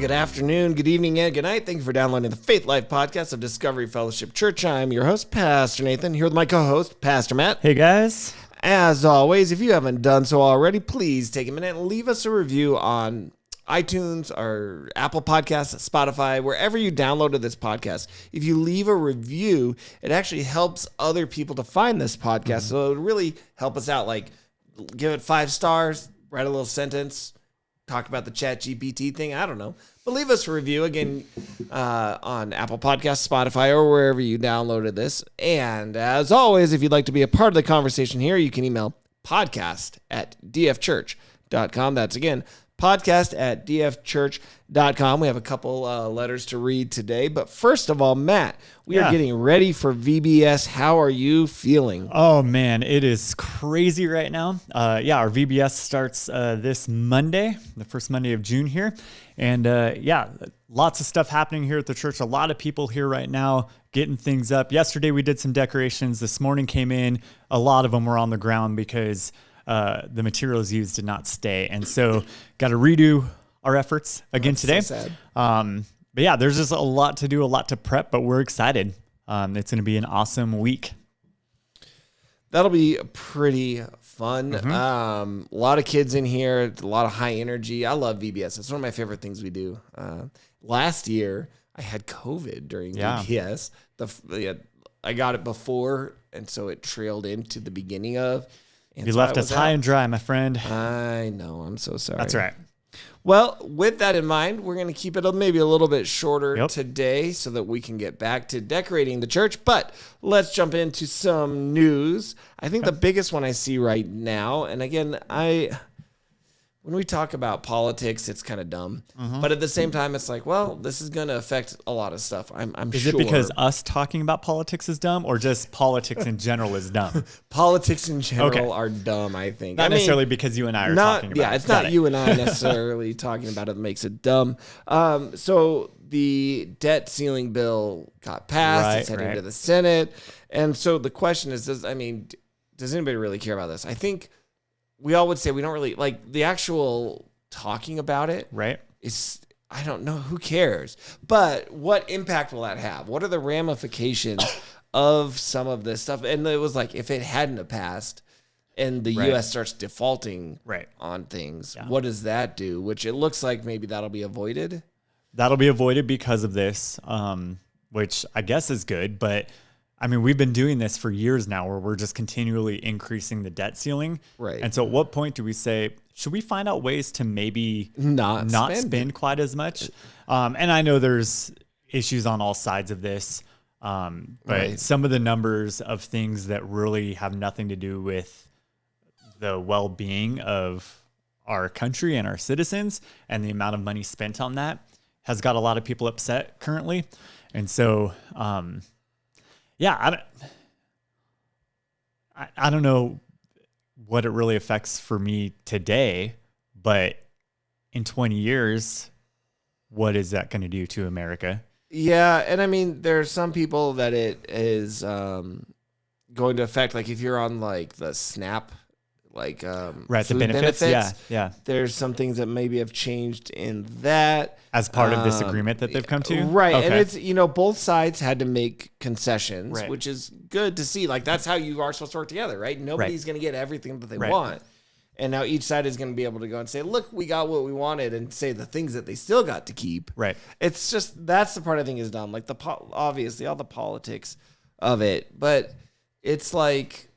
good afternoon, good evening, and good night. Thank you for downloading the Faith Life podcast of Discovery Fellowship Church. I'm your host, Pastor Nathan, here with my co-host, Pastor Matt. Hey, guys. As always, if you haven't done so already, please take a minute and leave us a review on iTunes or Apple Podcasts, Spotify, wherever you downloaded this podcast. If you leave a review, it actually helps other people to find this podcast. So it would really help us out. Like, give it 5 stars, write a little sentence, talk about the ChatGPT thing. I don't know. But leave us a review, again, on Apple Podcasts, Spotify, or wherever you downloaded this. And as always, if you'd like to be a part of the conversation here, you can email podcast@dfchurch.com. That's, again, podcast@dfchurch.com. We have a couple letters to read today. But first of all, Matt, we are getting ready for VBS. How are you feeling? Oh, man, it is crazy right now. Our VBS starts this Monday, the first Monday of June here. And lots of stuff happening here at the church. A lot of people here right now getting things up. Yesterday, we did some decorations. This morning came in. A lot of them were on the ground because the materials used did not stay. And so got to redo our efforts again today. So sad. But yeah, there's just a lot to do, a lot to prep, but we're excited. It's going to be an awesome week. That'll be pretty fun. A lot of kids in here, a lot of high energy. I love VBS. It's one of my favorite things we do. Last year, I had COVID during VBS. I got it before, and so it trailed into the beginning of. And you left us high and dry, my friend. I know. I'm so sorry. That's right. Well, with that in mind, we're going to keep it maybe a little bit shorter today so that we can get back to decorating the church. But let's jump into some news. I think the biggest one I see right now, and again, when we talk about politics, it's kind of dumb. But at the same time, it's like, well, this is going to affect a lot of stuff. I'm sure. Is it because us talking about politics is dumb, or just politics in general is dumb? Politics in general are dumb, I think. Not necessarily because you and I are talking about it. Yeah, it's not you and I necessarily talking about it that makes it dumb. So the debt ceiling bill got passed. It's heading to the Senate. And so the question is, does anybody really care about this? I think we all would say we don't really like the actual talking about it. Right. I don't know. Who cares? But what impact will that have? What are the ramifications of some of this stuff? And it was like, if it hadn't have passed and the U.S. starts defaulting on things, what does that do? Which it looks like maybe that'll be avoided. That'll be avoided because of this, which I guess is good. But I mean, we've been doing this for years now where we're just continually increasing the debt ceiling. Right. And so at what point do we say, should we find out ways to maybe not spend quite as much? And I know there's issues on all sides of this, but some of the numbers of things that really have nothing to do with the well-being of our country and our citizens and the amount of money spent on that has got a lot of people upset currently. And so, I don't know what it really affects for me today, but in 20 years, what is that going to do to America? Yeah, and I mean, there are some people that it is going to affect, like if you're on like the SNAP, like the benefits. Yeah. There's some things that maybe have changed in that. As part of this agreement that they've come to? Right. Okay. And it's, both sides had to make concessions, which is good to see. Like, that's how you are supposed to work together, right? Nobody's going to get everything that they want. And now each side is going to be able to go and say, look, we got what we wanted, and say the things that they still got to keep. Right. It's just, that's the part I think is dumb. Like, obviously, all the politics of it. But it's like,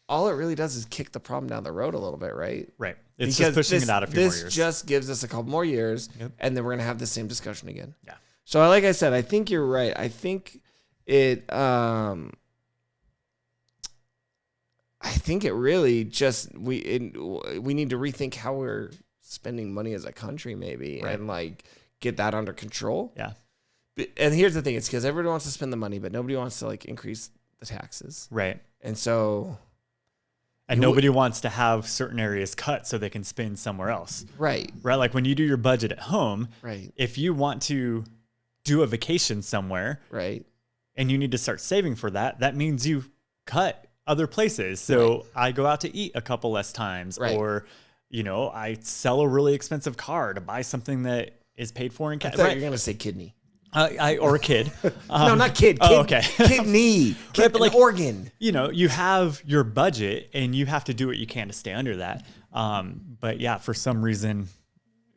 all it really does is kick the problem down the road a little bit, right? Right. It's just pushing it out a few more years. This just gives us a couple more years, and then we're going to have the same discussion again. Yeah. So like I said, I think you're right. I think it really just, we need to rethink how we're spending money as a country maybe, and like get that under control. Yeah. And here's the thing. It's because everybody wants to spend the money, but nobody wants to like increase the taxes. Right. And so... And nobody wants to have certain areas cut so they can spend somewhere else. Right. Right. Like when you do your budget at home, if you want to do a vacation somewhere, and you need to start saving for that, that means you cut other places. So I go out to eat a couple less times, or, I sell a really expensive car to buy something that is paid for in cash. I thought you were going to say kidney. Or a kid. No, not kid. Oh, okay. Kidney. Right, but like organ. You know, you have your budget and you have to do what you can to stay under that. But yeah, for some reason,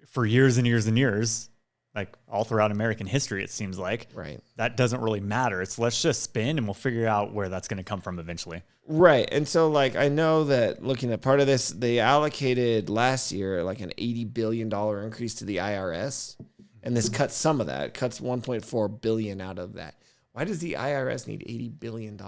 for years and years and years, like all throughout American history, it seems like that doesn't really matter. It's let's just spend and we'll figure out where that's going to come from eventually. Right. And so like, I know that looking at part of this, they allocated last year, like an $80 billion increase to the IRS. And this cuts some of that, it cuts $1.4 billion out of that. Why does the IRS need $80 billion?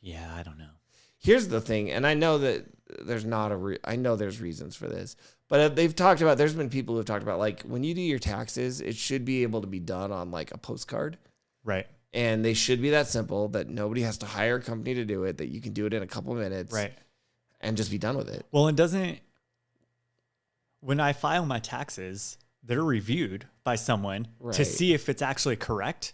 Yeah, I don't know. Here's the thing. And I know that there's not I know there's reasons for this, but they've talked about, there's been people who've talked about like when you do your taxes, it should be able to be done on like a postcard. Right. And they should be that simple that nobody has to hire a company to do it, that you can do it in a couple of minutes. Right. And just be done with it. Well, when I file my taxes, they're reviewed by someone to see if it's actually correct.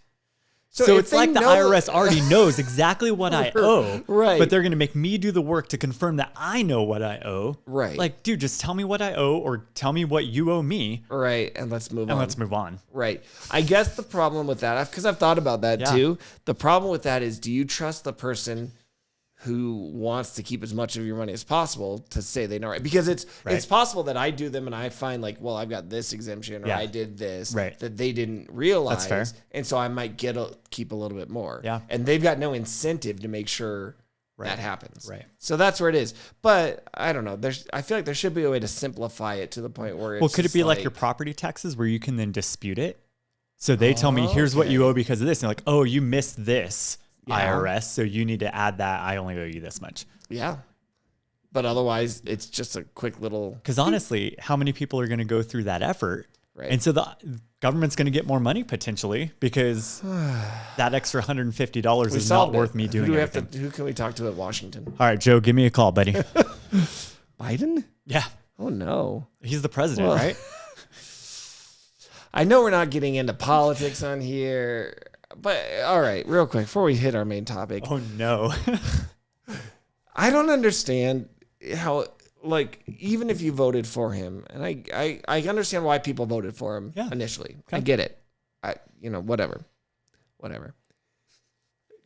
So it's like the IRS already knows exactly what I owe, but they're going to make me do the work to confirm that I know what I owe. Right. Like, dude, just tell me what I owe or tell me what you owe me. Right. And let's move on. Right. I guess the problem with that, because I've thought about that too. The problem with that is, do you trust the person who wants to keep as much of your money as possible to say they know right? Because it's possible that I do them and I find like, well, I've got this exemption or I did this that they didn't realize. That's fair. And so I might keep a little bit more. Yeah. And they've got no incentive to make sure that happens. Right. So that's where it is. But I don't know. I feel like there should be a way to simplify it to the point where it's well, could it be like your property taxes where you can then dispute it? So they tell me, here's what you owe because of this. And like, oh, you missed this. IRS, so you need to add that. I only owe you this much. Yeah. But otherwise, it's just a quick little... Because honestly, how many people are going to go through that effort? Right. And so the government's going to get more money potentially because that extra $150 is not worth me doing anything. Who can we talk to at Washington? All right, Joe, give me a call, buddy. Biden? Yeah. Oh, no. He's the president, right? I know we're not getting into politics on here... But all right, real quick, before we hit our main topic. Oh, no. I don't understand how, like, even if you voted for him, and I understand why people voted for him initially. Okay. I get it. Whatever.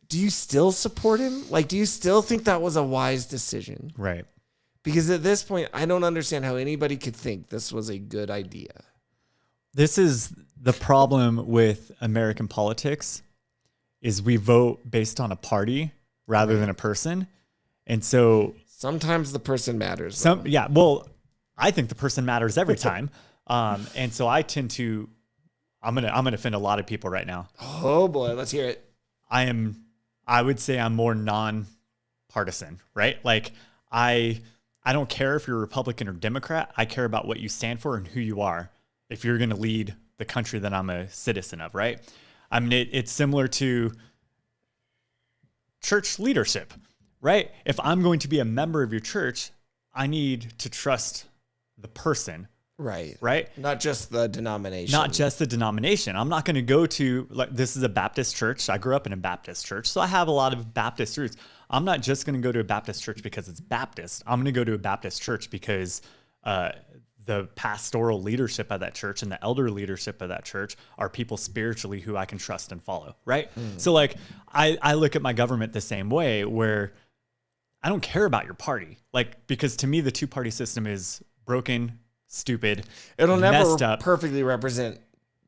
Do you still support him? Like, do you still think that was a wise decision? Right. Because at this point, I don't understand how anybody could think this was a good idea. This is the problem with American politics is we vote based on a party rather than a person. And so sometimes the person matters. Well, I think the person matters every time. And so I tend to, I'm going to offend a lot of people right now. Oh boy, let's hear it. I would say I'm more non-partisan, right? Like I don't care if you're Republican or Democrat. I care about what you stand for and who you are. If you're going to lead the country that I'm a citizen of, right? I mean, it's similar to church leadership, right? If I'm going to be a member of your church, I need to trust the person. Right. Right? Not just the denomination. Not just the denomination. I'm not going to go to, like, this is a Baptist church. I grew up in a Baptist church, so I have a lot of Baptist roots. I'm not just going to go to a Baptist church because it's Baptist. I'm going to go to a Baptist church because the pastoral leadership of that church and the elder leadership of that church are people spiritually who I can trust and follow, right? So like I look at my government the same way where I don't care about your party. Like, because to me the two-party system is broken, stupid, it'll never perfectly represent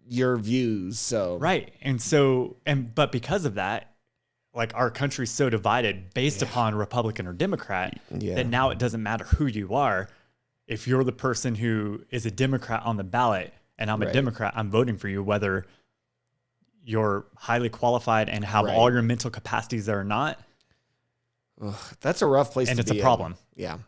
your views. So right. But because of that, like our country's so divided based upon Republican or Democrat that now it doesn't matter who you are. If you're the person who is a Democrat on the ballot and I'm a Democrat, I'm voting for you, whether you're highly qualified and have all your mental capacities there or not. Ugh, that's a rough place to be. And it's a problem. Yeah.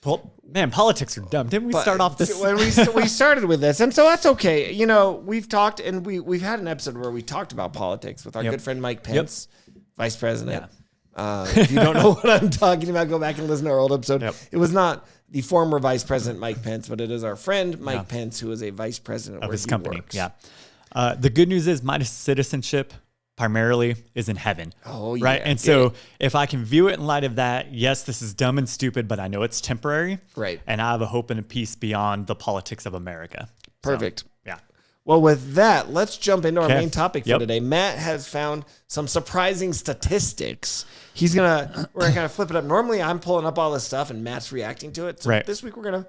Well, man, politics are dumb. Didn't we start off this? When we started with this, and so that's okay. You know, we've talked, and we've had an episode where we talked about politics with our good friend Mike Pence, Vice President. Yeah. If you don't know what I'm talking about, go back and listen to our old episode. It was not the former Vice President Mike Pence, but it is our friend Mike Pence, who is a Vice President of where his he company. works. Yeah. The good news is my citizenship primarily is in heaven. Oh, yeah. Right. And so if I can view it in light of that, yes, this is dumb and stupid, but I know it's temporary. Right. And I have a hope and a peace beyond the politics of America. Perfect. So, yeah. Well, with that, let's jump into our main topic for today. Matt has found some surprising statistics. We're gonna flip it up. Normally, I'm pulling up all this stuff and Matt's reacting to it. So this week we're gonna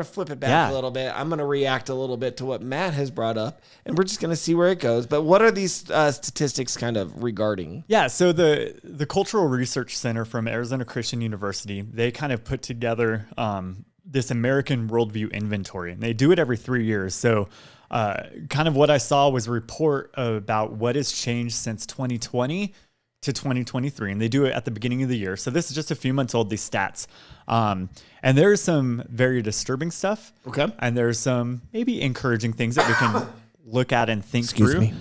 flip it back a little bit. I'm gonna react a little bit to what Matt has brought up, and we're just gonna see where it goes. But what are these statistics kind of regarding? Yeah, so the Cultural Research Center from Arizona Christian University, they kind of put together this American Worldview inventory, and they do it every 3 years. So kind of what I saw was a report about what has changed since 2020 to 2023, and they do it at the beginning of the year. So this is just a few months old, these stats. And there's some very disturbing stuff. Okay. And there's some maybe encouraging things that we can look at and think through. Me.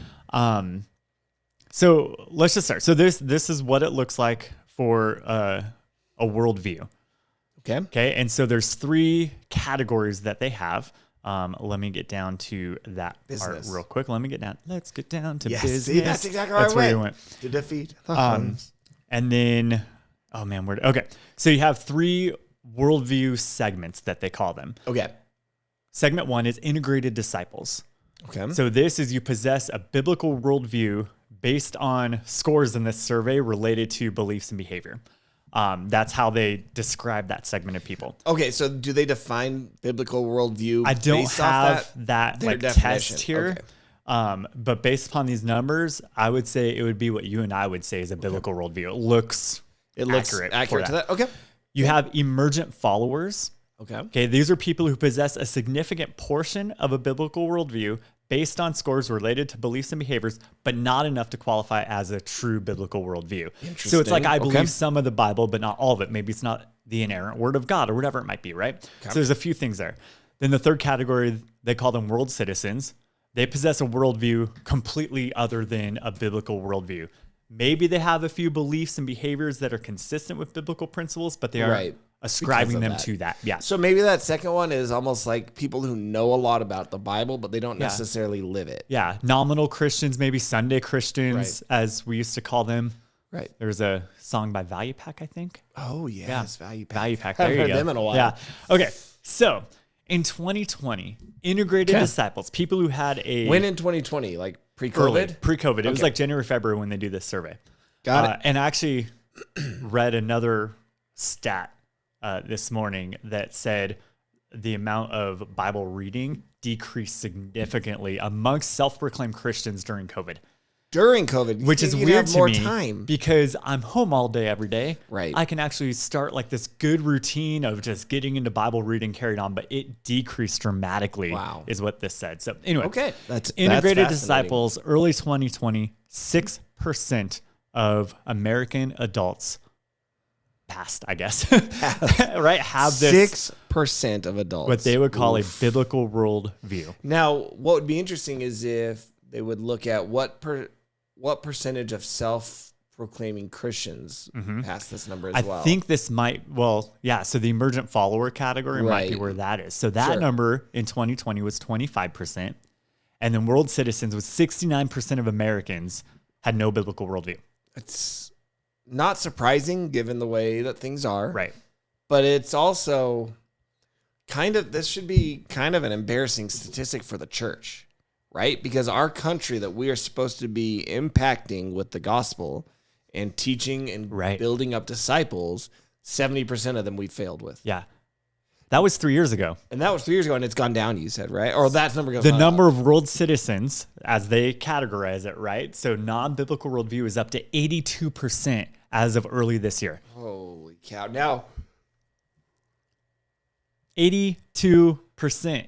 So let's just start. So this is what it looks like for a worldview. Okay. And so there's 3 categories that they have. Let me get down to that part real quick. Let's get down to business. See, that's exactly right. Where you went. To defeat the Huns. And then, okay. So you have 3 worldview segments that they call them. Okay. Segment 1 is integrated disciples. Okay. So this is you possess a biblical worldview based on scores in this survey related to beliefs and behavior. That's how they describe that segment of people. Okay, so do they define biblical worldview? I don't have that like test here. Okay. But based upon these numbers, I would say it would be what you and I would say is a biblical worldview. It looks accurate to that. Okay. You have emergent followers. Okay. These are people who possess a significant portion of a biblical worldview based on scores related to beliefs and behaviors, but not enough to qualify as a true biblical worldview. So it's like I believe some of the Bible, but not all of it. Maybe it's not the inerrant word of God or whatever it might be, right? Okay. So there's a few things there. Then the third category, they call them world citizens. They possess a worldview completely other than a biblical worldview. Maybe they have a few beliefs and behaviors that are consistent with biblical principles, but they aren't ascribing them to that. Yeah. So maybe that second one is almost like people who know a lot about the Bible, but they don't necessarily live it. Yeah. Nominal Christians, maybe Sunday Christians, as we used to call them. Right. There's a song by Value Pack, I think. Oh, yes. Value Pack. Value Pack. I haven't heard them in a while. Yeah. Okay. So in 2020, integrated disciples, people who had a... When in 2020? Like pre-COVID? Pre-COVID. It was like January, February when they do this survey. Got it. And I actually read another stat this morning that said the amount of Bible reading decreased significantly amongst self-proclaimed Christians during COVID. During COVID, which is weird to me time. Because I'm home all day, every day. Right. I can actually start like this good routine of just getting into Bible reading carried on, but it decreased dramatically. Wow. Is what this said. So anyway, that's integrated disciples, early 2020, 6% of American adults passed, I guess, right? Have this 6% of adults, what they would call a biblical world view. Now, what would be interesting is if they would look at what percentage of self-proclaiming Christians pass this number as well. I think this might, so the emergent follower category might be where that is. So that number in 2020 was 25%. And then world citizens was 69% of Americans had no biblical worldview. It's not surprising given the way that things are. Right. But it's also this should be kind of an embarrassing statistic for the church, right? Because our country that we are supposed to be impacting with the gospel and teaching and building up disciples, 70% of them we failed with. Yeah. That was 3 years ago. And that was 3 years ago, and it's gone down, you said, right? Or that number goes down. The number of world citizens, as they categorize it, right? So non-biblical worldview is up to 82% as of early this year. Holy cow. Now, 82%.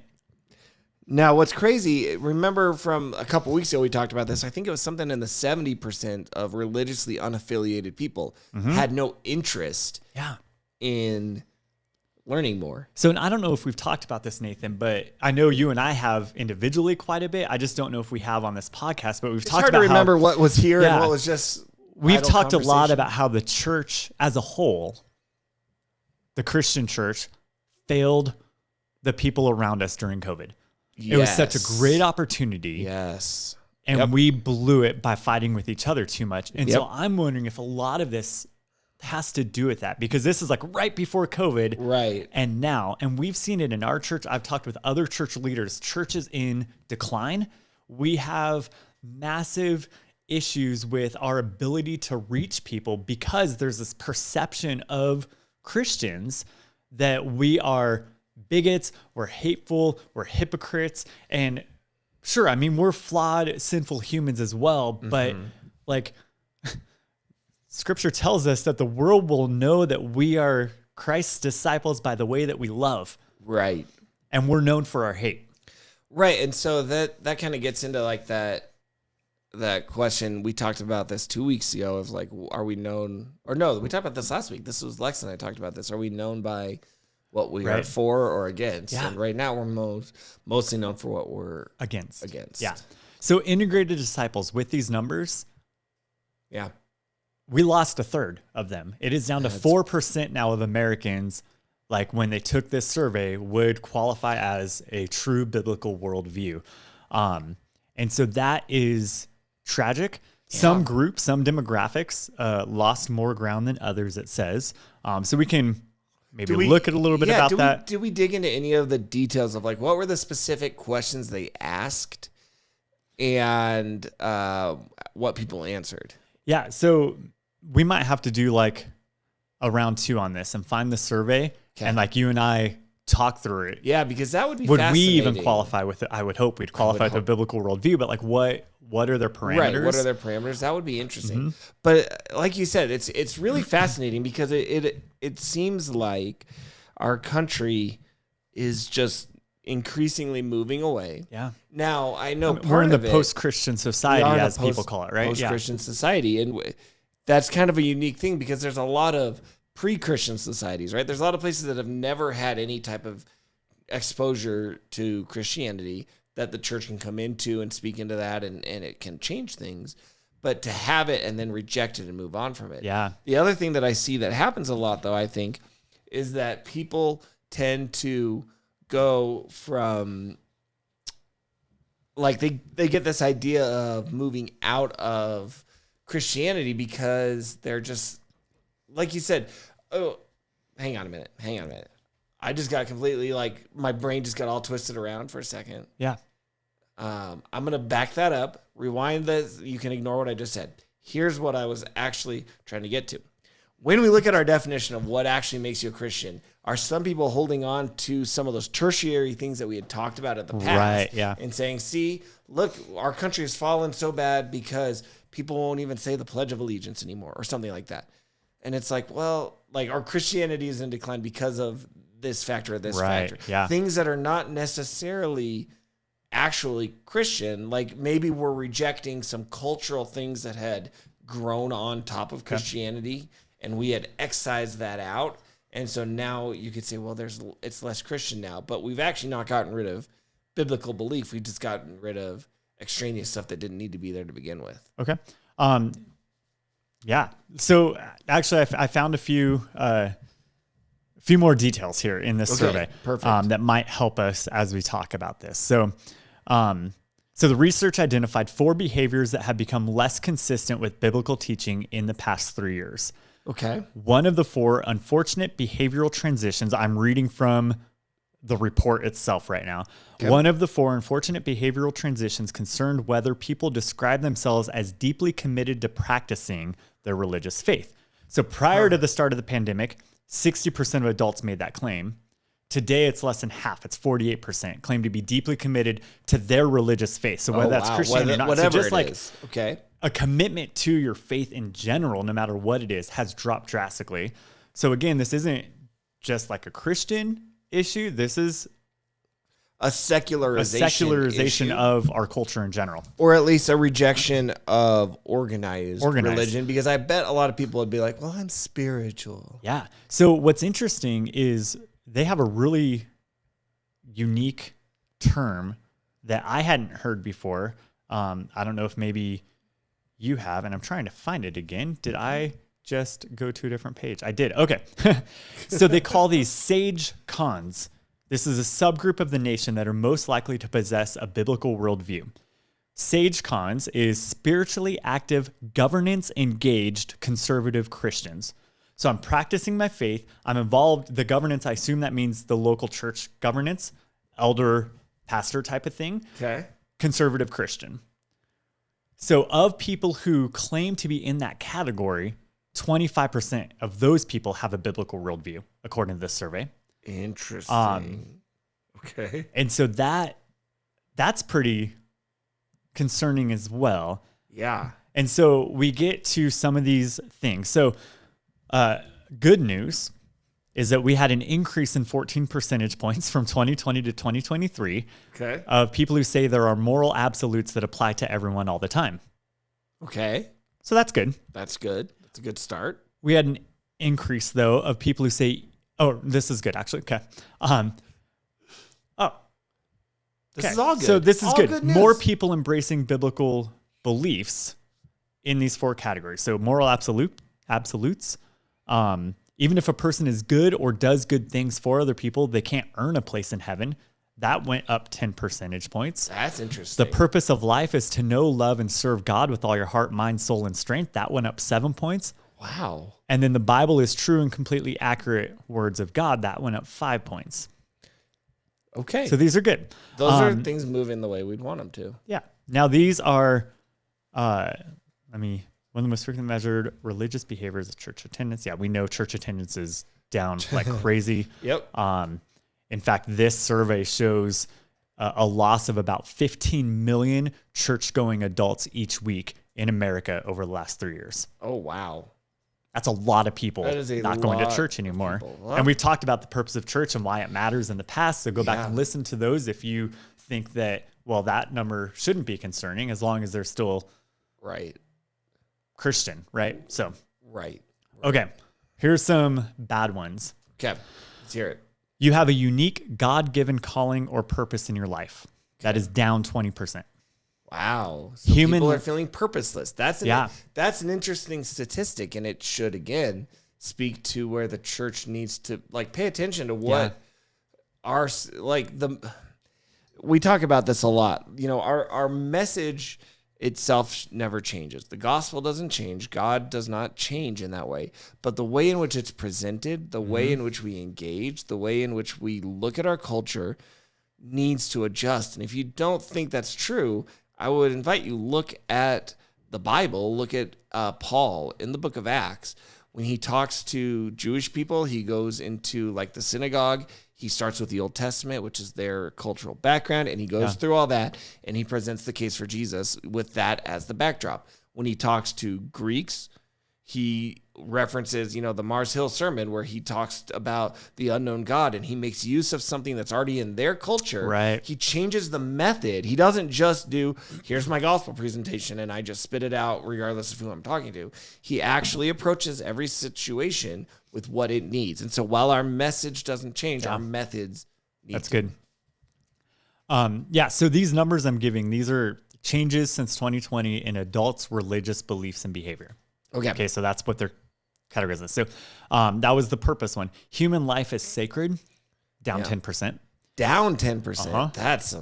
Now, what's crazy, remember from a couple weeks ago we talked about this, I think it was something in the 70% of religiously unaffiliated people had no interest in learning more. So, and I don't know if we've talked about this, Nathan, but I know you and I have individually quite a bit. I just don't know if we have on this podcast, but we've talked about hard to remember what was here and what was just we've talked a lot about how the church as a whole, the Christian church, failed the people around us during COVID. It was such a great opportunity. Yes. And we blew it by fighting with each other too much. And so I'm wondering if a lot of this has to do with that, because this is like right before COVID. Right. And now, and we've seen it in our church. I've talked with other church leaders, churches in decline. We have massive issues with our ability to reach people because there's this perception of Christians that we are bigots, we're hateful, we're hypocrites. And sure, I mean, we're flawed, sinful humans as well, but like Scripture tells us that the world will know that we are Christ's disciples by the way that we love. Right. And we're known for our hate. Right. And so that kind of gets into like that question. We talked about this 2 weeks ago of like, are we known, or no, we talked about this last week. This was Lex and I talked about this. Are we known by what we are for or against? Yeah. And right now we're mostly known for what we're against. Yeah. So integrated disciples with these numbers. Yeah. We lost a third of them. It is down to 4% now of Americans, like when they took this survey, would qualify as a true biblical worldview. And so that is tragic. Yeah. Some groups, some demographics lost more ground than others, it says. So we can maybe look at a little bit about that. Did we dig into any of the details of like what were the specific questions they asked and what people answered? Yeah, so we might have to do like a round 2 on this and find the survey and like you and I talk through it. Yeah, because that would be Would fascinating. we even qualify with it? I would hope we'd qualify with a biblical worldview, but like what are their parameters? Right, what are their parameters? That would be interesting. But like you said, it's really fascinating because it seems like our country is just increasingly moving away. Yeah. Now, I know we're in the post-Christian society, as people call it, right? Post-Christian society. And that's kind of a unique thing because there's a lot of pre-Christian societies, right? There's a lot of places that have never had any type of exposure to Christianity that the church can come into and speak into that, and it can change things. But to have it and then reject it and move on from it. Yeah. The other thing that I see that happens a lot, though, I think, is that people tend to go from, like, they get this idea of moving out of Christianity because they're just, like you said, oh, hang on a minute. I just got completely, like, my brain just got all twisted around for a second. Yeah. I'm going to back that up, rewind this. You can ignore what I just said. Here's what I was actually trying to get to. When we look at our definition of what actually makes you a Christian, are some people holding on to some of those tertiary things that we had talked about in the past? Right, yeah. And saying, see, look, our country has fallen so bad because people won't even say the Pledge of Allegiance anymore or something like that. And it's like, well, like our Christianity is in decline because of this factor or this factor. Yeah. Things that are not necessarily actually Christian, like maybe we're rejecting some cultural things that had grown on top of Christianity and we had excised that out. And so now you could say, well, it's less Christian now, but we've actually not gotten rid of biblical belief. We've just gotten rid of extraneous stuff that didn't need to be there to begin with. Okay. Yeah. So actually I found a few more details here in this survey that might help us as we talk about this. So the research identified 4 behaviors that have become less consistent with biblical teaching in the past 3 years. Okay. One of the 4 unfortunate behavioral transitions, I'm reading from the report itself right now. Okay. One of the 4 unfortunate behavioral transitions concerned whether people describe themselves as deeply committed to practicing their religious faith. So prior to the start of the pandemic, 60% of adults made that claim. Today, it's less than half. It's 48% claim to be deeply committed to their religious faith. So whether that's Christianity or not, whatever so just it like is. Okay. A commitment to your faith in general, no matter what it is, has dropped drastically. So again, this isn't just like a Christian issue. This is a secularization issue of our culture in general. Or at least a rejection of organized religion, because I bet a lot of people would be like, well, I'm spiritual. Yeah. So what's interesting is they have a really unique term that I hadn't heard before. I don't know if maybe you have, and I'm trying to find it again. Did I just go to a different page? I did. Okay. So they call these sage cons. This is a subgroup of the nation that are most likely to possess a biblical worldview. Sage cons is spiritually active, governance-engaged conservative Christians. So I'm practicing my faith. I'm involved. The governance, I assume that means the local church governance, elder, pastor type of thing. Okay. Conservative Christian. So of people who claim to be in that category, 25% of those people have a biblical worldview, according to this survey. Interesting. Okay. And so that's pretty concerning as well. Yeah. And so we get to some of these things. So good news is that we had an increase in 14 percentage points from 2020 to 2023 of people who say there are moral absolutes that apply to everyone all the time. Okay. So that's good. That's good. That's a good start. We had an increase, though, of people who say, oh, this is good, actually. Okay. This is all good. So this is all good. More people embracing biblical beliefs in these four categories. So moral absolutes. Even if a person is good or does good things for other people, they can't earn a place in heaven. That went up 10 percentage points. That's interesting. The purpose of life is to know, love, and serve God with all your heart, mind, soul, and strength. That went up 7 points. Wow. And then the Bible is true and completely accurate words of God. That went up 5 points. Okay. So these are good. Those are things moving the way we'd want them to. Yeah. Now these are, one of the most frequently measured religious behaviors of church attendance. Yeah, we know church attendance is down like crazy. Yep. In fact, this survey shows a loss of about 15 million church-going adults each week in America over the last 3 years. Oh, wow. That's a lot of people not going to church anymore. And we've talked about the purpose of church and why it matters in the past. So go back and listen to those if you think that, well, that number shouldn't be concerning as long as they're still Christian, right? So, okay, here's some bad ones. Okay, let's hear it. You have a unique God-given calling or purpose in your life. That is down 20%. Wow. So people are feeling purposeless. That's an interesting statistic, and it should, again, speak to where the church needs to pay attention to what we talk about this a lot. You know, our message itself never changes. The gospel doesn't change. God does not change in that way. But the way in which it's presented, the way in which we engage, the way in which we look at our culture needs to adjust. And if you don't think that's true, I would invite you look at the Bible, look at Paul in the book of Acts. When he talks to Jewish people, he goes into the synagogue. He starts with the Old Testament, which is their cultural background, and he goes through all that, and he presents the case for Jesus with that as the backdrop. When he talks to Greeks, he references, the Mars Hill sermon where he talks about the unknown God, and he makes use of something that's already in their culture. Right. He changes the method. He doesn't just do, here's my gospel presentation, and I just spit it out regardless of who I'm talking to. He actually approaches every situation with what it needs. And so while our message doesn't change, our methods need That's good. So these numbers I'm giving, these are changes since 2020 in adults' religious beliefs and behavior. Okay, so that's what they're categorized as. So that was the purpose one. Human life is sacred, down 10%. Down 10%. That's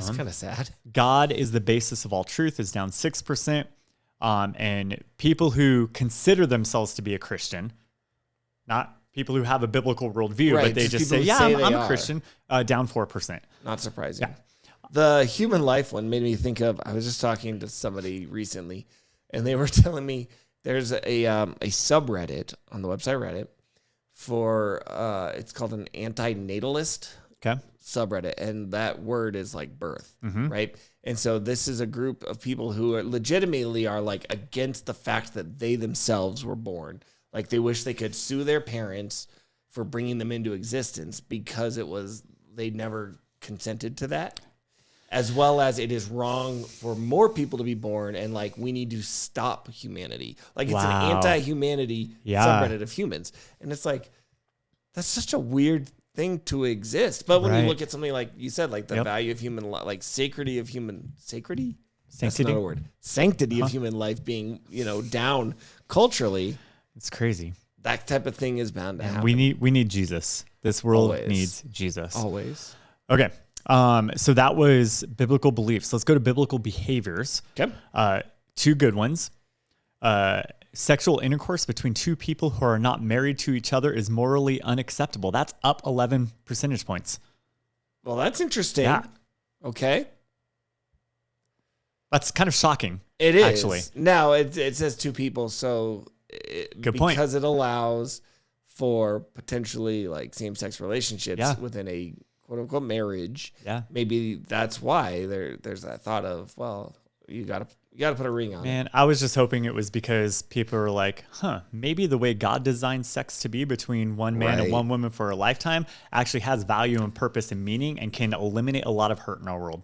kind of sad. God is the basis of all truth is down 6%. And people who consider themselves to be a Christian, not people who have a biblical worldview, but they just say, I'm a Christian, down 4%. Not surprising. Yeah. The human life one made me think of, I was just talking to somebody recently, and they were telling me there's a subreddit on the website Reddit for, it's called an antinatalist subreddit. And that word is like birth, right? And so this is a group of people who are legitimately against the fact that they themselves were born. Like they wish they could sue their parents for bringing them into existence because they never consented to that. As well as it is wrong for more people to be born, and we need to stop humanity. It's an anti-humanity subreddit of humans. And it's that's such a weird thing to exist. But when you look at something like you said, the value of human life, sanctity? That's not a word. Sanctity of human life being, down culturally. It's crazy. That type of thing is bound to happen. We need Jesus. This world needs Jesus. Always. Okay. So that was biblical beliefs. Let's go to biblical behaviors. Okay. 2 good ones. sexual intercourse between two people who are not married to each other is morally unacceptable. That's up 11 percentage points. Well, that's interesting. Yeah. Okay. That's kind of shocking. It is. Actually. Now, it says two people, so Good point. Because it allows for potentially like same-sex relationships within a quote-unquote marriage. Yeah. Maybe that's why there's that thought of, well, you gotta put a ring on it. Man, I was just hoping it was because people are like, maybe the way God designed sex to be between one man and one woman for a lifetime actually has value and purpose and meaning and can eliminate a lot of hurt in our world.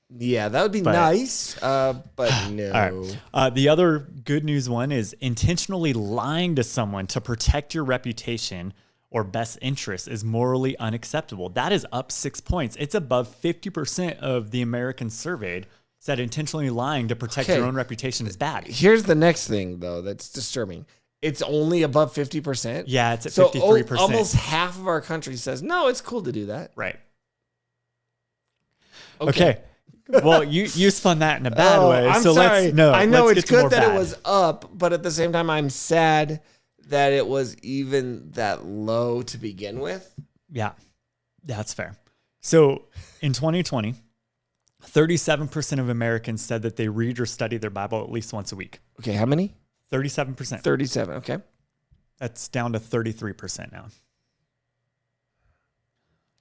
Yeah, that would be nice, but no. All right. The other good news one is intentionally lying to someone to protect your reputation or best interest is morally unacceptable. That is up 6 points. It's above 50% of the Americans surveyed said intentionally lying to protect your own reputation is bad. Here's the next thing, though, that's disturbing. It's only above 50%. Yeah, it's at 53%. So almost half of our country says, no, it's cool to do that. Right. Okay. Well, you spun that in a bad way. I'm so sorry. I know let's it's good that it was up, but at the same time, I'm sad that it was even that low to begin with. Yeah, that's fair. So in 2020, 37% of Americans said that they read or study their Bible at least once a week. Okay, how many? 37%. 37, okay. That's down to 33% now.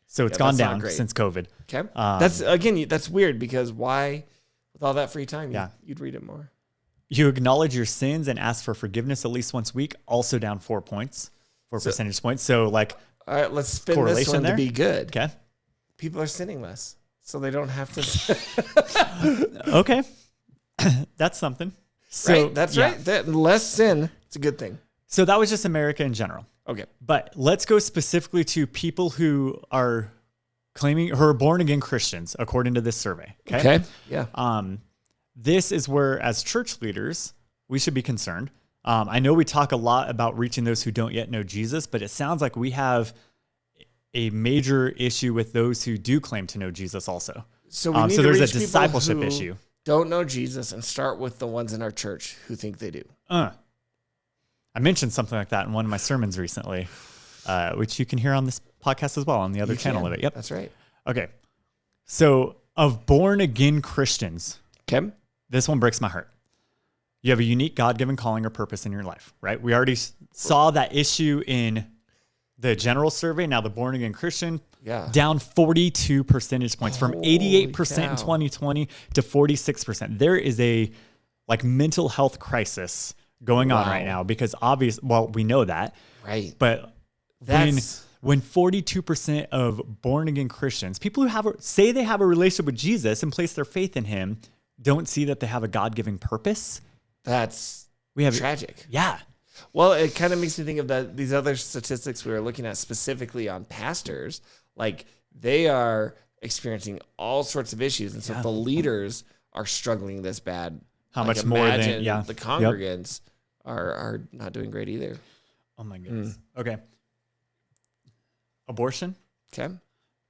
So it's gone down since COVID. Okay. That's weird because why, with all that free time, you'd read it more. You acknowledge your sins and ask for forgiveness at least once a week, also down 4 percentage points. So like, all right, let's spin this one to be good. Okay. People are sinning less, so they don't have to. Okay. That's something. So, right. That's right. That less sin, it's a good thing. So that was just America in general. Okay. But let's go specifically to people who are born again Christians, according to this survey. Okay. Yeah. This is where, as church leaders, we should be concerned. I know we talk a lot about reaching those who don't yet know Jesus, but it sounds like we have a major issue with those who do claim to know Jesus also. So we need to there's reach a discipleship issue. Don't know Jesus and start with the ones in our church who think they do. I mentioned something like that in one of my sermons recently, which you can hear on this podcast as well, on the other channel of it. Yep. That's right. Okay. So of born again Christians, this one breaks my heart. You have a unique God-given calling or purpose in your life, right? We already saw that issue in the general survey. Now the born again Christian, down 42 percentage points from 88% in 2020 to 46%. There is a mental health crisis going on right now because we know that. Right. But when 42% of born again Christians, people who say they have a relationship with Jesus and place their faith in him, don't see that they have a God-given purpose. That's tragic. Yeah. Well, it kind of makes me think of these other statistics we were looking at specifically on pastors. Like they are experiencing all sorts of issues. And so if the leaders are struggling this bad, how much more than the congregants are not doing great either. Oh my goodness. Okay. Abortion. Okay.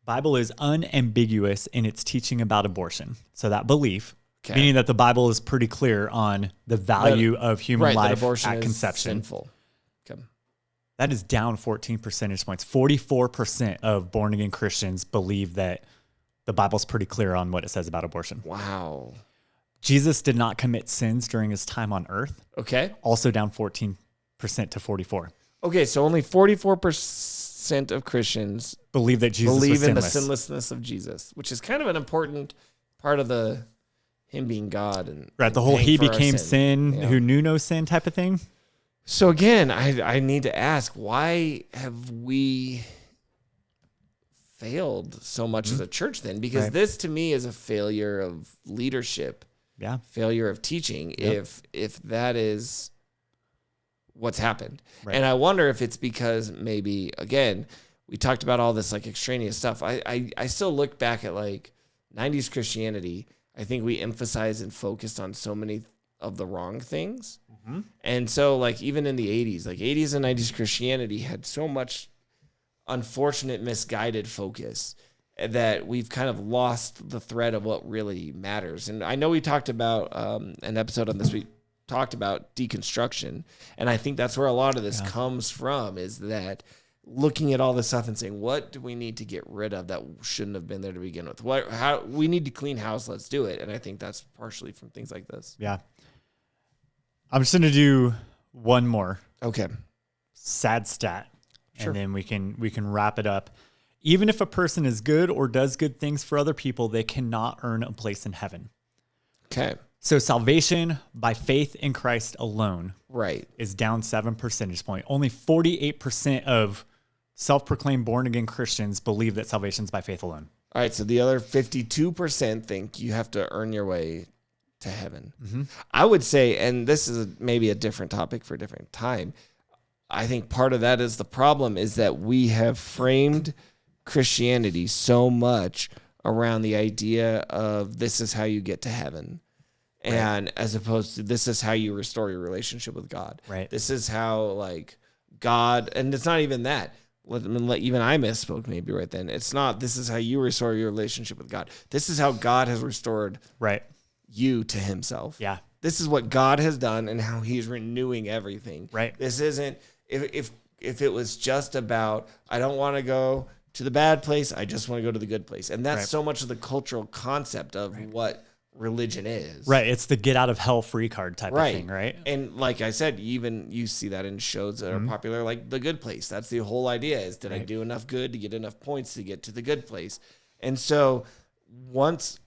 Bible is unambiguous in its teaching about abortion. So that belief, meaning that the Bible is pretty clear on the value of human life at conception. Sinful. Okay. That is down 14 percentage points. 44% of born again Christians believe that the Bible's pretty clear on what it says about abortion. Wow. Jesus did not commit sins during his time on earth. Okay. Also down 14% to 44. Okay, so only 44% of Christians believe that Jesus believe was in sinless. the sinlessness of Jesus, which is kind of an important part of him being God and the whole he became sin who knew no sin type of thing. So again, I need to ask, why have we failed so much as a church then? Because this to me is a failure of leadership. Yeah. Failure of teaching. Yep. If that is what's happened. Right. And I wonder if it's because maybe, again, we talked about all this extraneous stuff. I still look back at 90s Christianity. I think we emphasized and focused on so many of the wrong things. Mm-hmm. And so even in the 80s, 80s and 90s Christianity had so much unfortunate, misguided focus that we've kind of lost the thread of what really matters. And I know we talked about an episode on this week talked about deconstruction. And I think that's where a lot of this comes from, is that looking at all this stuff and saying, what do we need to get rid of that shouldn't have been there to begin with? How we need to clean house, let's do it. And I think that's partially from things like this. Yeah. I'm just going to do one more. Okay. Sad stat. Sure. And then we can wrap it up. Even if a person is good or does good things for other people, they cannot earn a place in heaven. Okay. So salvation by faith in Christ alone is down 7 percentage points. Only 48% of self-proclaimed born-again Christians believe that salvation is by faith alone. All right, so the other 52% think you have to earn your way to heaven. Mm-hmm. I would say, and this is maybe a different topic for a different time, I think part of that is the problem is that we have framed Christianity so much around the idea of this is how you get to heaven. And as opposed to this is how you restore your relationship with God. Right. This is how like God, and it's not even that. Even I misspoke maybe right then. It's not this is how you restore your relationship with God. This is how God has restored you to himself. Yeah. This is what God has done and how he's renewing everything. Right. This isn't, if it was just about, I don't want to go to the bad place, I just want to go to the good place. And that's so much of the cultural concept of what religion is. Right. It's the get out of hell free card type of thing, right? And like I said, even you see that in shows that are popular, like The Good Place. That's the whole idea is, did I do enough good to get enough points to get to the good place? And so what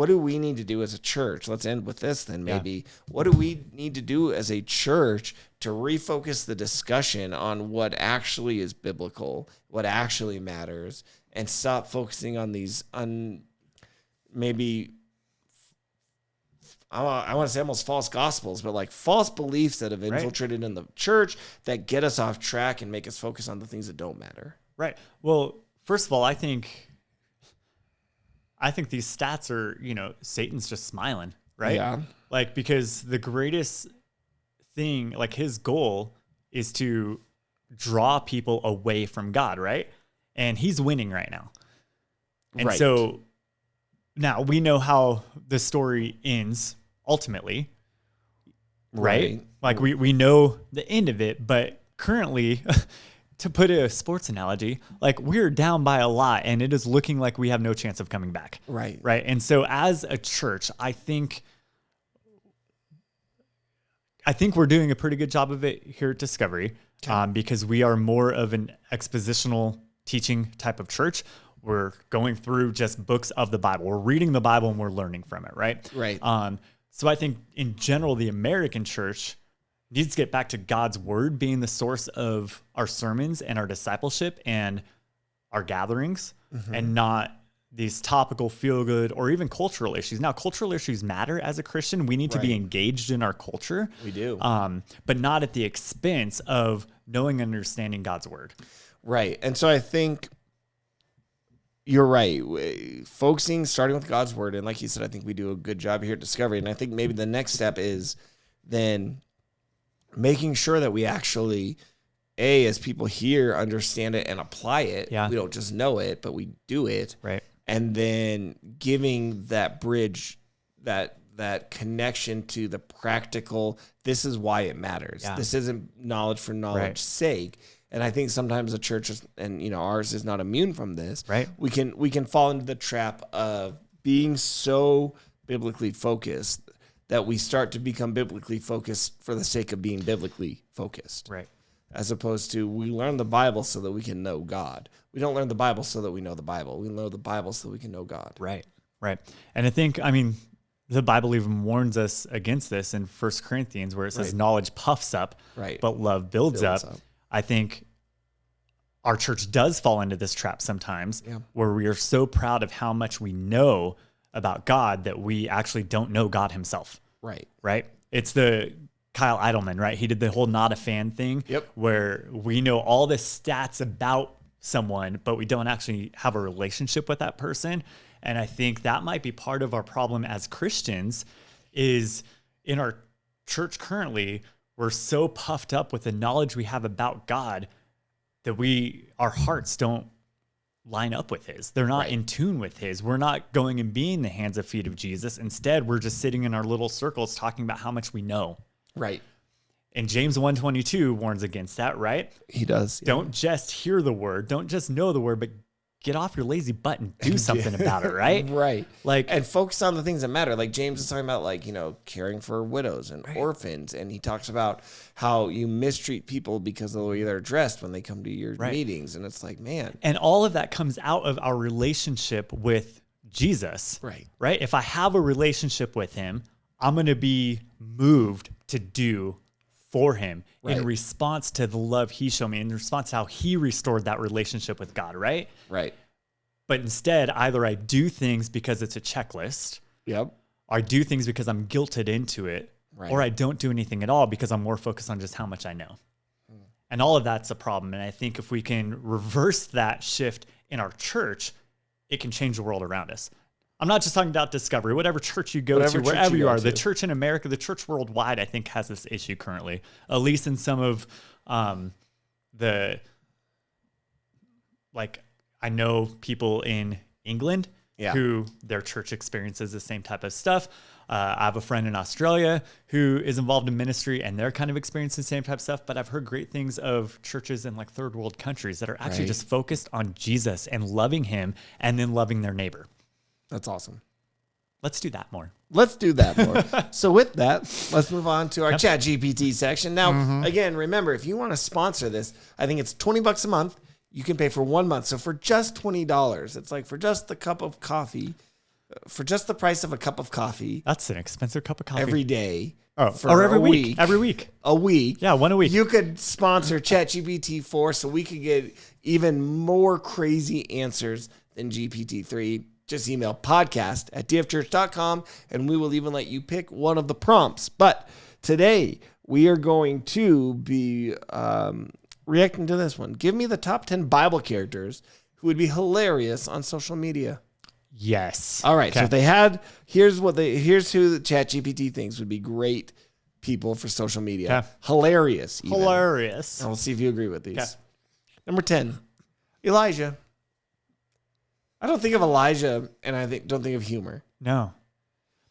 do we need to do as a church? Let's end with this then maybe. Yeah. What do we need to do as a church to refocus the discussion on what actually is biblical, what actually matters, and stop focusing on these maybe I want to say almost false gospels, but like false beliefs that have infiltrated in the church that get us off track and make us focus on the things that don't matter. Right. Well, first of all, I think these stats are, Satan's just smiling, right? Yeah. Like, because the greatest thing, like his goal is to draw people away from God, right? And he's winning right now. And so now we know how the story ends ultimately, right? Like we know the end of it, but currently, to put a sports analogy, like we're down by a lot and it is looking like we have no chance of coming back. Right. Right. And so as a church, I think we're doing a pretty good job of it here at Discovery, because we are more of an expositional teaching type of church. We're going through just books of the Bible. We're reading the Bible and we're learning from it, right? Right. So I think in general, the American church needs to get back to God's word being the source of our sermons and our discipleship and our gatherings, and not these topical feel-good or even cultural issues. Now, cultural issues matter as a Christian. We need to be engaged in our culture. We do. But not at the expense of knowing and understanding God's word. Right. And so I think you're right. Starting with God's word. And like you said, I think we do a good job here at Discovery. And I think maybe the next step is then making sure that we actually, as people here, understand it and apply it. Yeah. We don't just know it, but we do it. Right. And then giving that bridge, that connection to the practical, this is why it matters. Yeah. This isn't knowledge for knowledge's sake. And I think sometimes the church ours is not immune from this. Right. We can fall into the trap of being so biblically focused that we start to become biblically focused for the sake of being biblically focused. Right. As opposed to we learn the Bible so that we can know God. We don't learn the Bible so that we know the Bible. We know the Bible so that we can know God. Right. Right. And I think, the Bible even warns us against this in 1 Corinthians where it says knowledge puffs up, but love builds up. I think our church does fall into this trap sometimes where we are so proud of how much we know about God that we actually don't know God himself. Right. Right. It's the Kyle Idleman, right? He did the whole not a fan thing where we know all the stats about someone, but we don't actually have a relationship with that person. And I think that might be part of our problem as Christians is in our church currently, we're so puffed up with the knowledge we have about God that our hearts don't line up with his. They're not in tune with his. We're not going and being the hands and feet of Jesus. Instead, we're just sitting in our little circles talking about how much we know. Right. And James 1:22 warns against that, right? He does. Yeah. Don't just hear the word. Don't just know the word, but get off your lazy butt and do something about it, right? Right. Like, and focus on the things that matter. Like James is talking about, like, you know, caring for widows and orphans. And he talks about how you mistreat people because of the way they're dressed when they come to your meetings. And it's like, man. And all of that comes out of our relationship with Jesus. Right. Right. If I have a relationship with him, I'm going to be moved to do for him in response to the love he showed me, in response to how he restored that relationship with God, right? Right. But instead, either I do things because it's a checklist, or I do things because I'm guilted into it, or I don't do anything at all because I'm more focused on just how much I know. And all of that's a problem. And I think if we can reverse that shift in our church, it can change the world around us. I'm not just talking about Discovery. Whatever church you go to, wherever you are, the church in America, the church worldwide, I think has this issue currently, at least in some of the, like, I know people in England who their church experiences the same type of stuff. I have a friend in Australia who is involved in ministry and they're kind of experiencing the same type of stuff. But I've heard great things of churches in like third world countries that are actually just focused on Jesus and loving him and then loving their neighbor. That's awesome. Let's do that more. Let's do that more. So with that, let's move on to our Chat GPT section. Now, again, remember, if you want to sponsor this, I think it's $20 a month. You can pay for 1 month. So for just $20, it's like for just the cup of coffee, for just the price of a cup of coffee. That's an expensive cup of coffee. Every day. Or every week. Every week. A week. Yeah, one a week. You could sponsor ChatGPT 4 so we could get even more crazy answers than GPT-3. Just email podcast@dfchurch.com and we will even let you pick one of the prompts. But today we are going to be reacting to this one. Give me the top 10 Bible characters who would be hilarious on social media. Yes. All right. Okay. So if they had, here's who the ChatGPT thinks would be great people for social media. Okay. Hilarious. Even. Hilarious. And we'll see if you agree with these. Okay. Number 10, Elijah. I don't think of Elijah and don't think of humor. No.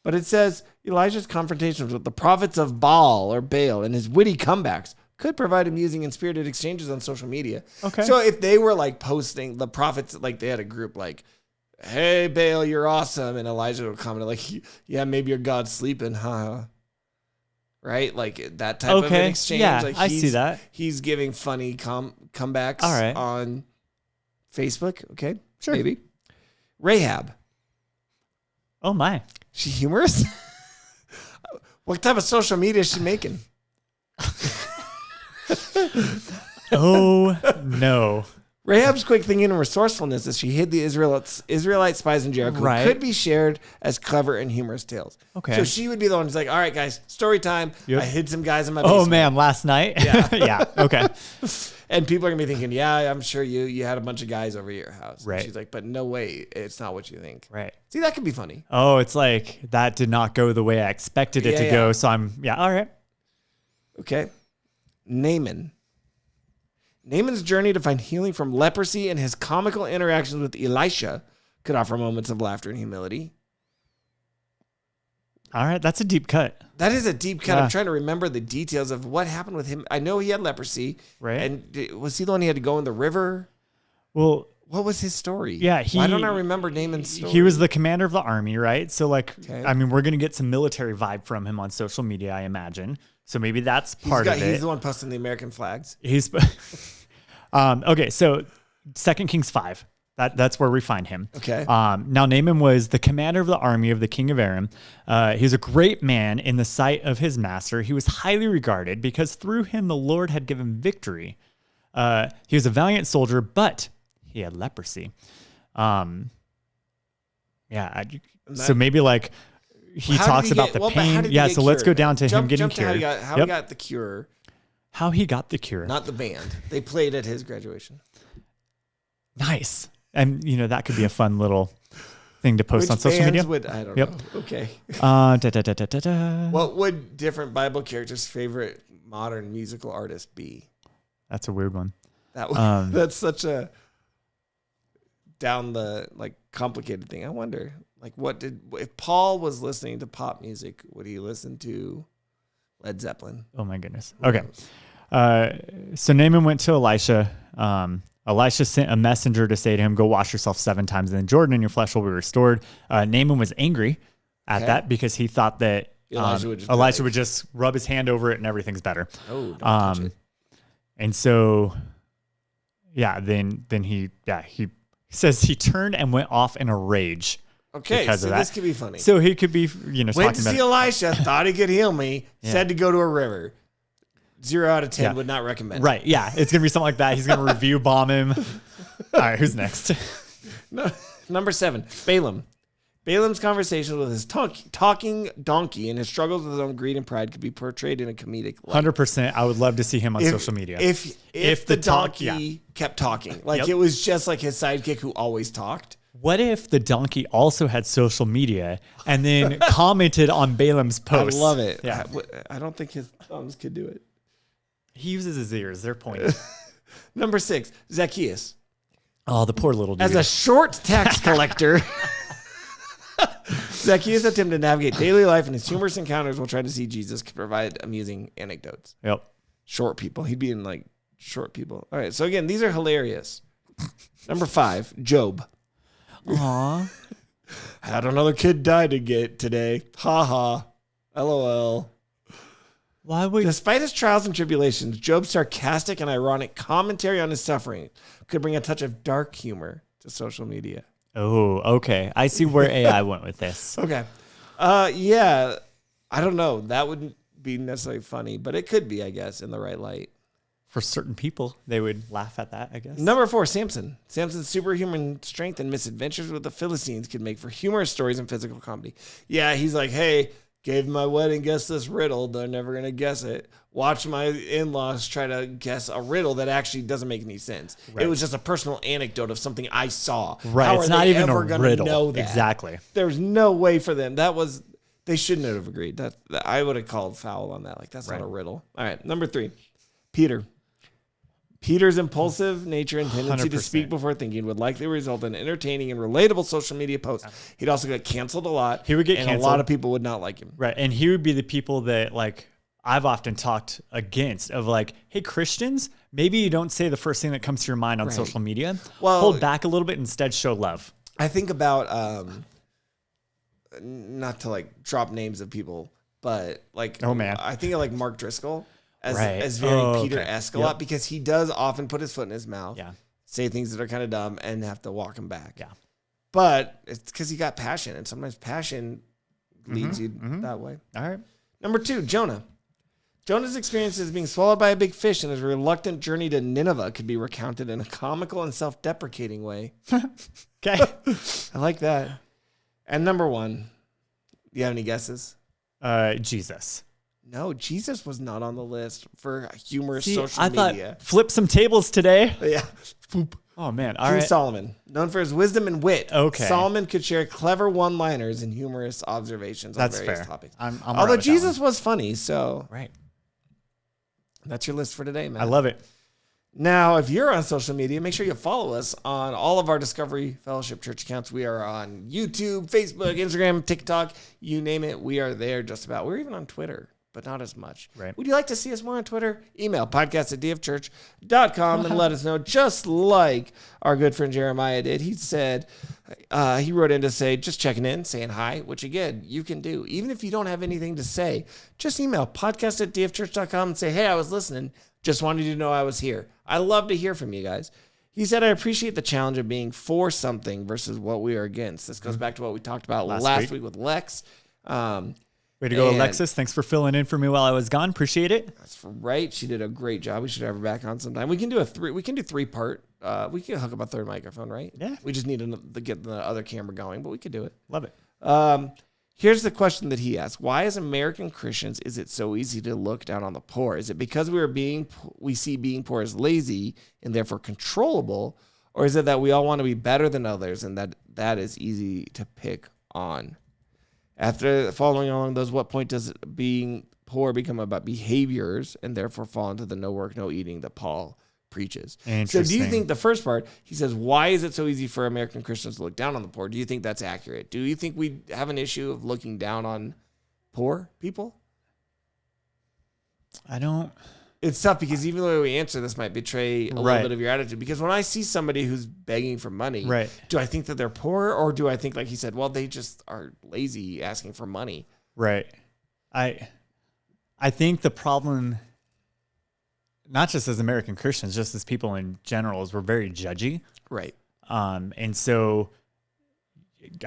But it says Elijah's confrontations with the prophets of Baal or Baal and his witty comebacks could provide amusing and spirited exchanges on social media. Okay. So if they were like posting the prophets, like they had a group like, hey, Baal, you're awesome. And Elijah would comment like, yeah, maybe your God's sleeping, huh? Right? Like that type of an exchange. Yeah, like I see that. He's giving funny comebacks on Facebook. Okay. Sure. Maybe. Rahab. Oh my. She humorous? What type of social media is she making? Oh no. Rahab's quick thinking and resourcefulness as she hid the Israelite spies in Jericho could be shared as clever and humorous tales. Okay. So she would be the one who's like, all right, guys, story time. Yep. I hid some guys in my basement. Oh man, last night? Yeah. Yeah. Okay. And people are going to be thinking, yeah, I'm sure you had a bunch of guys over at your house. Right. And she's like, but no way. It's not what you think. Right. See, that could be funny. Oh, it's like, that did not go the way I expected it to go. So all right. Okay. Naaman's journey to find healing from leprosy and his comical interactions with Elisha could offer moments of laughter and humility. All right. That's a deep cut. That is a deep cut. I'm trying to remember the details of what happened with him. I know he had leprosy. Right. And was he the one who had to go in the river? Well, what was his story? Yeah. Why don't I remember Naaman's story? He was the commander of the army, right? So like, I mean, we're going to get some military vibe from him on social media, I imagine. So maybe that's part of it. He's the one posting the American flags. Okay. So 2 Kings 5. That's where we find him. Okay. Now Naaman was the commander of the army of the king of Aram. He was a great man in the sight of his master. He was highly regarded because through him the Lord had given victory. He was a valiant soldier, but he had leprosy. So maybe like he talks about the pain. Yeah. So let's go down to him getting cured. How he got the cure. How he got the cure. Not the band. They played at his graduation. Nice. And, that could be a fun little thing to post on social media. I don't know. Okay. What would different Bible characters' favorite modern musical artist be? That's a weird one. That's such a down the like complicated thing. I wonder, like, if Paul was listening to pop music, would he listen to Led Zeppelin? Oh my goodness. Okay. So Naaman went to Elisha. Elisha sent a messenger to say to him, go wash yourself 7 times in the Jordan and your flesh will be restored. Naaman was angry at that because he thought that Elisha would just rub his hand over it and everything's better. Oh, don't touch it. And so, then he says he turned and went off in a rage. Okay, so this could be funny. So he could be, went to see Elisha, thought he could heal me, said to go to a river. 0 out of 10 would not recommend. Right, yeah. It's going to be something like that. He's going to review bomb him. All right, who's next? Number 7, Balaam. Balaam's conversation with his talking donkey and his struggles with his own greed and pride could be portrayed in a comedic light. 100%. I would love to see him on social media. If the donkey kept talking. Like it was just like his sidekick who always talked. What if the donkey also had social media and then commented on Balaam's posts? I love it. Yeah. I don't think his thumbs could do it. He uses his ears. They're pointed. Number 6, Zacchaeus. Oh, the poor little dude. As a short tax collector, Zacchaeus attempted to navigate daily life, and his humorous encounters while trying to see Jesus could provide amusing anecdotes. Yep. Short people. He'd be in like short people. All right. So again, these are hilarious. Number 5, Job. Aww. Had another kid die today. Ha ha. LOL. Why would... Despite his trials and tribulations, Job's sarcastic and ironic commentary on his suffering could bring a touch of dark humor to social media. Oh, okay. I see where AI went with this. Okay. Yeah. I don't know. That wouldn't be necessarily funny, but it could be, I guess, in the right light. For certain people, they would laugh at that, I guess. Number 4, Samson. Samson's superhuman strength and misadventures with the Philistines could make for humorous stories and physical comedy. Yeah, he's like, hey, gave my wedding guest this riddle. They're never going to guess it. Watch my in-laws try to guess a riddle that actually doesn't make any sense. Right. It was just a personal anecdote of something I saw. Right. How it's are not they even ever a gonna riddle. Know that? Exactly. There's no way for them. They shouldn't have agreed. That I would have called foul on that. Like, that's not a riddle. All right. Number 3, Peter. Peter's impulsive nature and tendency 100%. to speak before thinking would likely result in entertaining and relatable social media posts. He'd also get canceled a lot. He would get canceled. And a lot of people would not like him. Right. And he would be the people that, like, I've often talked against of like, hey, Christians, maybe you don't say the first thing that comes to your mind on social media. Well, hold back a little bit, instead show love. I think about, not to like drop names of people, but like, oh man, I think of like Mark Driscoll as very Peter-esque a lot, because he does often put his foot in his mouth, say things that are kind of dumb and have to walk him back. Yeah. But it's because he got passion, and sometimes passion leads you that way. All right. Number 2, Jonah. Jonah's experiences being swallowed by a big fish and his reluctant journey to Nineveh could be recounted in a comical and self-deprecating way. Okay. I like that. And number 1, do you have any guesses? Jesus. No, Jesus was not on the list for humorous social media. I thought flip some tables today. Yeah. Oh, man. King Solomon, known for his wisdom and wit. Okay. Solomon could share clever one-liners and humorous observations on various topics. I'm Although Jesus was funny, so... Right. That's your list for today, man. I love it. Now, if you're on social media, make sure you follow us on all of our Discovery Fellowship Church accounts. We are on YouTube, Facebook, Instagram, TikTok, you name it. We are there just about. We're even on Twitter, but not as much. Right. Would you like to see us more on Twitter? Email podcast@dfchurch.com and let us know, just like our good friend Jeremiah did. He said, he wrote in to say, just checking in, saying hi, which again, you can do. Even if you don't have anything to say, just email podcast@dfchurch.com and say, hey, I was listening. Just wanted you to know I was here. I love to hear from you guys. He said, I appreciate the challenge of being for something versus what we are against. This goes back to what we talked about last week with Lex. Way to go, Alexis. Thanks for filling in for me while I was gone. Appreciate it. That's right. She did a great job. We should have her back on sometime. We can do three-part. We can hook up a third microphone, right? Yeah. We just need to get the other camera going, but we could do it. Love it. Here's the question that he asked. Why, as American Christians, is it so easy to look down on the poor? Is it because we see being poor as lazy and therefore controllable? Or is it that we all want to be better than others and that is easy to pick on? After following along those, what point does being poor become about behaviors and therefore fall into the no work, no eating that Paul preaches. So Interesting. do you think the first part, he says, why is it so easy for American Christians to look down on the poor? Do you think that's accurate? Do you think we have an issue of looking down on poor people? I don't. It's tough because even the way we answer this might betray a little bit of your attitude. Because when I see somebody who's begging for money, do I think that they're poor, or do I think, like he said, well, they just are lazy asking for money? Right. I think the problem, not just as American Christians, just as people in general, is we're very judgy. Right. And so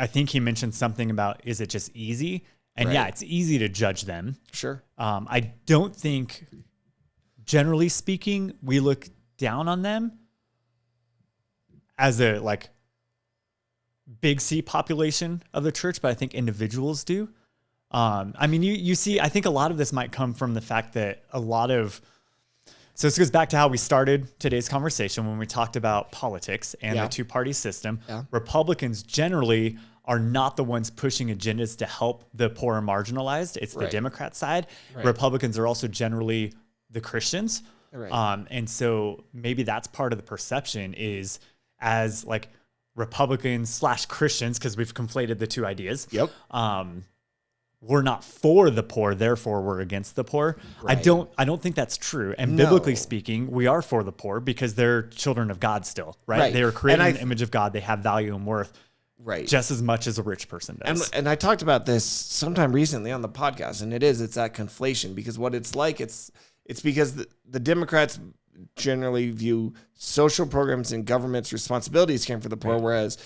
I think he mentioned something about, is it just easy? And yeah, it's easy to judge them. Sure. I don't think, generally speaking, we look down on them as a like big C population of the church, but I think individuals do. I mean, you see, I think a lot of this might come from the fact that so this goes back to how we started today's conversation when we talked about politics and the two-party system. Yeah. Republicans generally are not the ones pushing agendas to help the poor and marginalized. It's the Democrat side. Republicans are also generally the Christians. And so maybe that's part of the perception is as like Republicans / Christians, because we've conflated the two ideas. Yep. We're not for the poor, therefore we're against the poor. I don't think that's true. And biblically speaking, we are for the poor because they're children of God still, right? They are created in the image of God. They have value and worth just as much as a rich person does. And I talked about this sometime recently on the podcast, and it's that conflation, because what it's like, it's because the Democrats generally view social programs and government's responsibilities caring for the poor, whereas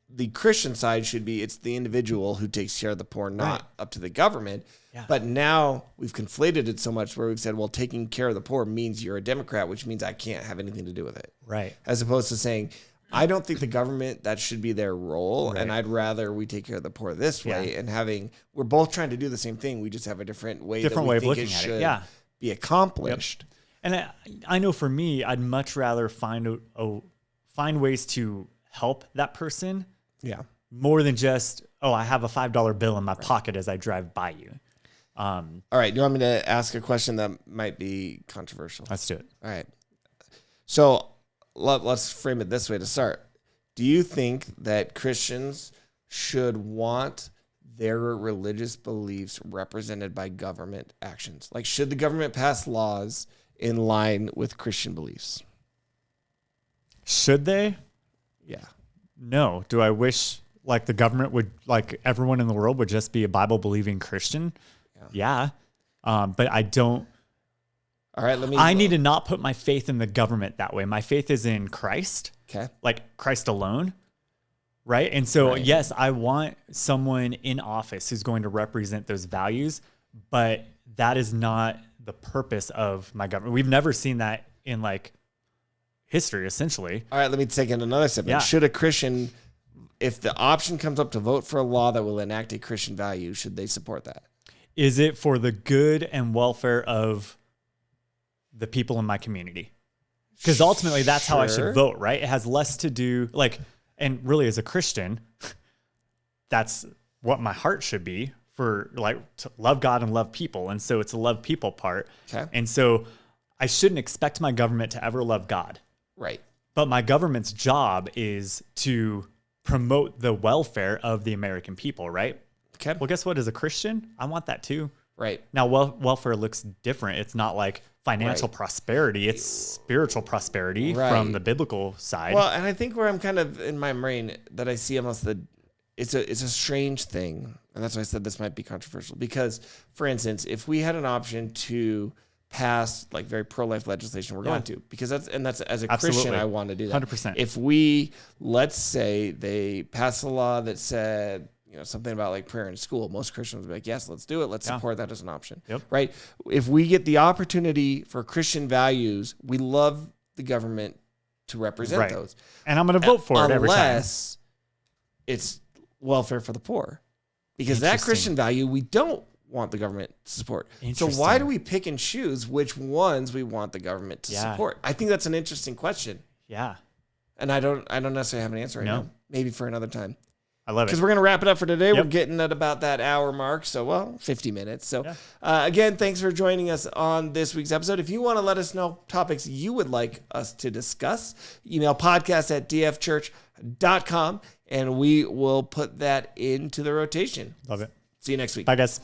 the Christian side should be, it's the individual who takes care of the poor, not up to the government. Yeah. But now we've conflated it so much where we've said, well, taking care of the poor means you're a Democrat, which means I can't have anything to do with it. Right. As opposed to saying, I don't think the government, that should be their role. And I'd rather we take care of the poor this way. And we're both trying to do the same thing. We just have a different way of looking at it. Be accomplished. Yep. And I know for me, I'd much rather find ways to help that person. Yeah. More than just, I have a $5 bill in my pocket as I drive by you. All right. Do you want me to ask a question that might be controversial? Let's do it. All right. So let's frame it this way to start. Do you think that Christians should want their religious beliefs represented by government actions? Like, should the government pass laws in line with Christian beliefs? Should they? Yeah. No. Do I wish like the government would, like everyone in the world would just be a Bible believing Christian? Yeah. But I don't. All right. I need to not put my faith in the government that way. My faith is in Christ. Okay. Like Christ alone. Right. And so, yes, I want someone in office who's going to represent those values, but that is not the purpose of my government. We've never seen that in like history, essentially. All right, let me take it another step. Yeah. Should a Christian, if the option comes up to vote for a law that will enact a Christian value, should they support that? Is it for the good and welfare of the people in my community? Because ultimately that's how I should vote, right? It has less to do, like, and really as a Christian, that's what my heart should be for, like, to love God and love people. And so it's a love people part. Okay. And so I shouldn't expect my government to ever love God. Right. But my government's job is to promote the welfare of the American people, right? Okay. Well, guess what? As a Christian, I want that too. Right. Now, welfare looks different. It's not like financial prosperity. It's spiritual prosperity from the biblical side. Well, and I think where I'm kind of in my brain that I see almost it's a strange thing. And that's why I said this might be controversial. Because, for instance, if we had an option to pass like very pro-life legislation, we're going to, because that's as a Christian, I want to do that. 100%. If we, let's say they pass a law that said, something about like prayer in school, most Christians would be like, yes, let's do it. Let's support that as an option. Yep. Right. If we get the opportunity for Christian values, we love the government to represent those. And I'm going to vote for it every time. Unless it's welfare for the poor. Because that Christian value, we don't want the government to support. So why do we pick and choose which ones we want the government to support? I think that's an interesting question. Yeah. And I don't necessarily have an answer right now. Maybe for another time. I love it. Because we're going to wrap it up for today. We're getting at about that hour mark. So, 50 minutes. So, again, thanks for joining us on this week's episode. If you want to let us know topics you would like us to discuss, email podcast@dfchurch.com, and we will put that into the rotation. Love it. See you next week. Bye, guys.